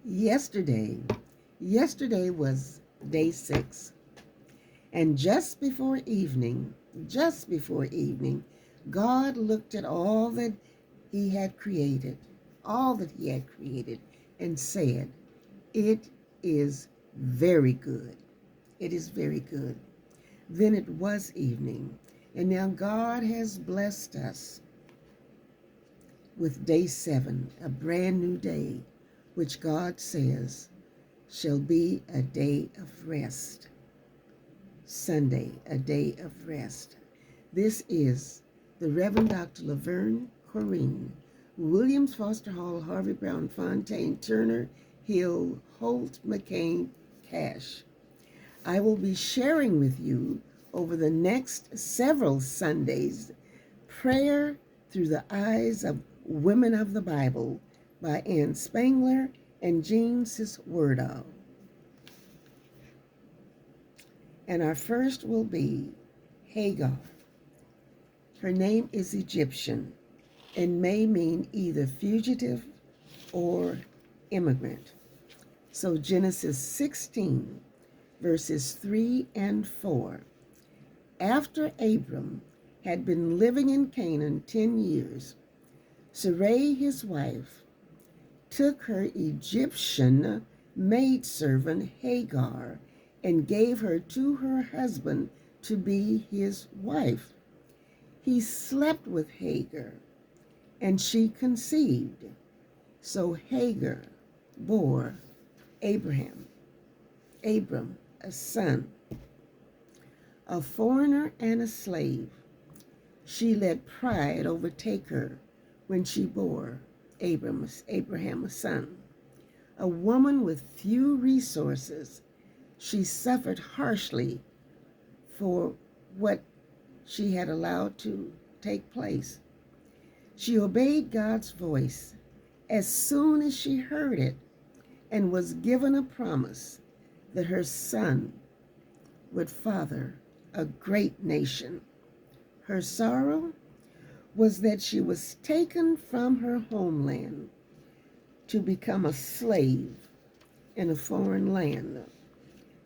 Yesterday, yesterday was day 6, and just before evening, God looked at all that He had created, and said, "It is very good. It is very good." Then it was evening, and now God has blessed us with day 7, a brand new day, which God says shall be a day of rest. Sunday, a day of rest. This is the Reverend Dr. Laverne Corrine, Williams, Foster Hall, Harvey Brown, Fontaine, Turner, Hill, Holt, McCain, Cash. I will be sharing with you over the next several Sundays Prayer Through the Eyes of Women of the Bible by Ann Spangler and Jean Siswordow. And our first will be Hagar. Her name is Egyptian and may mean either fugitive or immigrant. So Genesis 16, verses 3 and 4. After Abram had been living in Canaan 10 years, Sarai, his wife, took her Egyptian maidservant Hagar and gave her to her husband to be his wife. He slept with Hagar, and she conceived. So Hagar bore Abram a son. A foreigner and a slave, she let pride overtake her when she bore Abraham a son. A woman with few resources, she suffered harshly for what she had allowed to take place. She obeyed God's voice as soon as she heard it and was given a promise that her son would father a great nation. Her sorrow was that she was taken from her homeland to become a slave in a foreign land.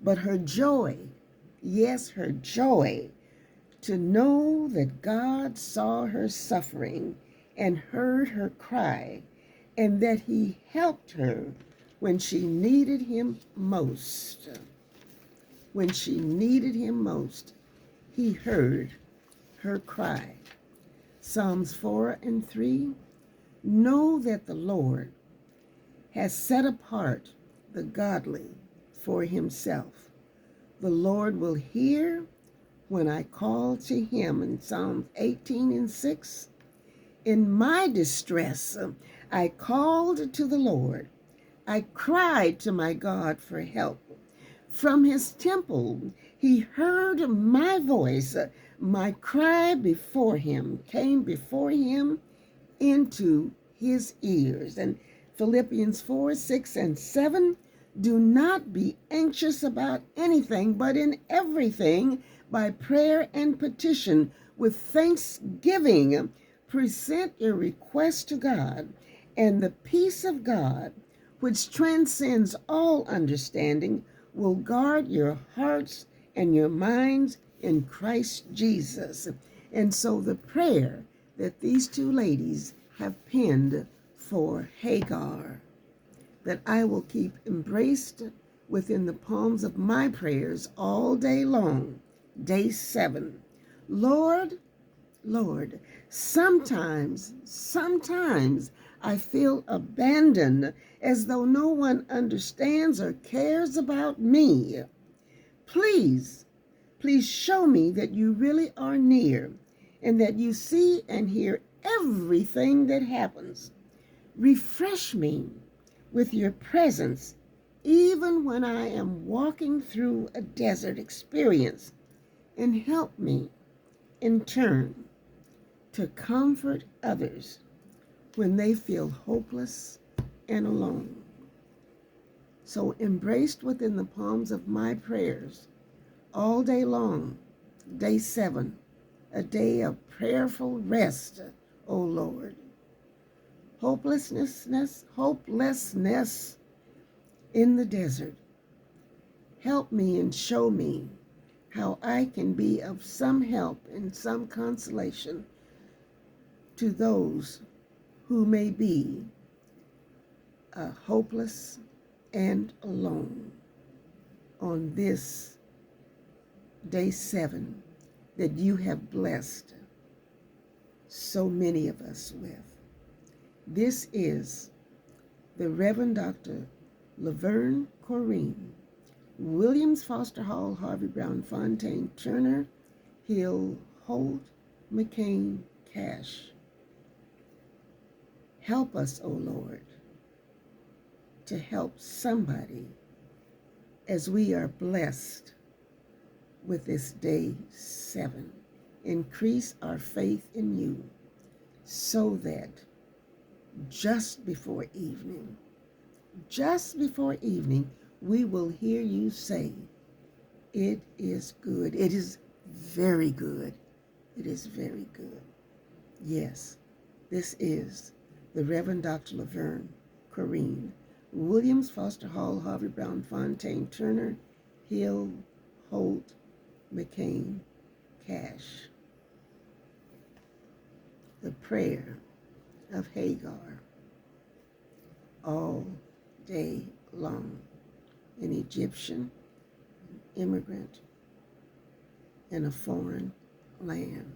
But her joy, yes, her joy, to know that God saw her suffering and heard her cry, and that He helped her when she needed Him most. When she needed Him most, He heard her cry. Psalms 4 and 3. Know that the Lord has set apart the godly for Himself. The Lord will hear when I call to Him, in Psalms 18 and 6. In my distress, I called to the Lord. I cried to my God for help. From His temple, He heard my voice. My cry came before Him into His ears. And Philippians 4, 6, and 7. Do not be anxious about anything, but in everything, by prayer and petition, with thanksgiving, present your request to God, and the peace of God, which transcends all understanding, will guard your hearts and your minds in Christ Jesus. And so the prayer that these two ladies have penned for Hagar, that I will keep embraced within the palms of my prayers all day long. Day 7. Lord, Lord, sometimes I feel abandoned, as though no one understands or cares about me. Please, please show me that you really are near and that you see and hear everything that happens. Refresh me with your presence even when I am walking through a desert experience, and help me in turn to comfort others when they feel hopeless and alone. So embraced within the palms of my prayers all day long, day 7, a day of prayerful rest, O Lord. Hopelessness in the desert. Help me and show me how I can be of some help and some consolation to those who may be hopeless and alone on this day 7 that you have blessed so many of us with. This is the Reverend Dr. Laverne Corrine, Williams Foster Hall, Harvey Brown Fontaine, Turner Hill, Holt, McCain, Cash. Help us, O Lord, to help somebody as we are blessed with this day 7. Increase our faith in you so that just before evening, we will hear you say, it is good. It is very good. It is very good. Yes, this is the Reverend Dr. Laverne Corrine, Williams Foster Hall, Harvey Brown Fontaine, Turner Hill, Holt, McCain, Cash. The prayer of Hagar all day long. An Egyptian, immigrant in a foreign land.